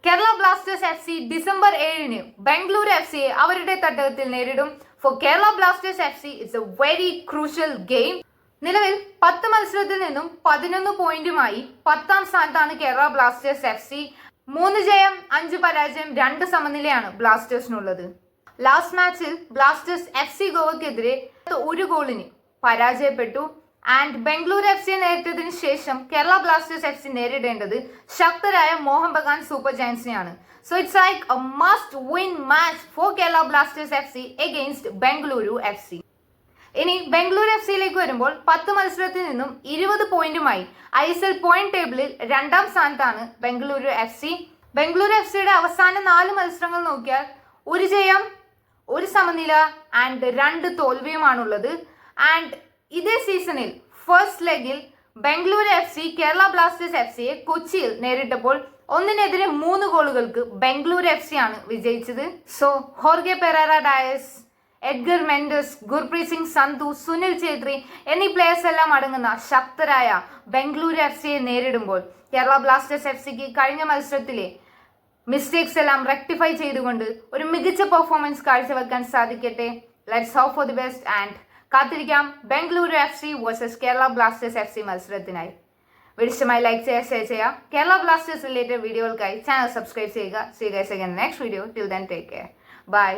Kerala Blasters FC December 7-ന് ബംഗളൂരു FCയെ അവരുടെ തട്ടകത്തിൽ നേരിടും. For Kerala Blasters FC it's a very crucial game. നിലവിൽ 10 മത്സരത്തിൽ നിന്നും 11 പോയിന്റുമായി 10ാം സ്ഥാനത്താണ് കേരള ബ്ലാസ്റ്റേഴ്സ് FC. 3 ജയം 5 പരാജയം 2 സമനിലയാണ് ബ്ലാസ്റ്റേഴ്സിനുള്ളത്. ലാസ്റ്റ് മാച്ചിൽ ബ്ലാസ്റ്റേഴ്സ് FC ഗോവയ്ക്കെതിരെ 1 ഗോളിന് പരാജയപ്പെട്ടു. ആൻഡ് ബംഗളൂരു FCയെ നേരിട്ടതിന് ശേഷം കേരള ബ്ലാസ്റ്റേഴ്സ് FC നേരിടേണ്ടത് ശക്തരായ മോഹൻ ബഗാൻ സൂപ്പർ ജയൻസിനെയാണ്. So it's like a must win match for Kerala Blasters FC against Bengaluru FC. ഇനി ബംഗളൂരു FCയിലേക്ക് വരുമ്പോൾ 10 മത്സരത്തിൽ നിന്നും 20 പോയിന്റുമായി ISL പോയിന്റ് ടേബിളിൽ 2ാം സ്ഥാനത്താണ് ബംഗളൂരു FC. ബംഗളൂരു FCയുടെ അവസാന 4 മത്സരങ്ങൾ നോക്കിയാൽ 1 ജയം 1 സമനില ആൻഡ് 2 തോൽവിയുമാണുള്ളത്. ആൻഡ് ഇതേ സീസണിൽ ഫസ്റ്റ് ലെഗിൽ ബംഗളൂരു FC കേരള ബ്ലാസ്റ്റേഴ്സ് FCയെ കൊച്ചിയിൽ നേരിട്ടപ്പോൾ 1-3 ഗോളുകൾക്ക് ബംഗളൂരു FC ആണ് വിജയിച്ചത്. സോ ഹോർഗെ Pereyra Diaz, Edgar Mendez, Gurpreet Singh Sandhu, Sunil Chhetri എന്നീ പ്ലേയേഴ്സ് എല്ലാം അടങ്ങുന്ന ശക്തരായ ബംഗളൂരു FCയെ നേരിടുമ്പോൾ കേരള ബ്ലാസ്റ്റേഴ്സ് FCക്ക് കഴിഞ്ഞ മത്സരത്തിലെ മിസ്റ്റേക്സ് എല്ലാം റെക്ടിഫൈ ചെയ്തുകൊണ്ട് ഒരു മികച്ച പെർഫോമൻസ് കാഴ്ചവെക്കാൻ സാധിക്കട്ടെ. Let's hope for the best and കാത്തിരിക്കാം Bengaluru FC versus Kerala Blasters FC മത്സരത്തിനായി. വീഡിയോയുമായി ലൈക്ക് ചെയ്യുക, ഷെയർ ചെയ്യുക. കേരള ബ്ലാസ്റ്റേഴ്സ് റിലേറ്റഡ് വീഡിയോകൾക്കായി ചാനൽ സബ്സ്ക്രൈബ് ചെയ്യുക. See you guys again in the next video. Till then, take care. Bye.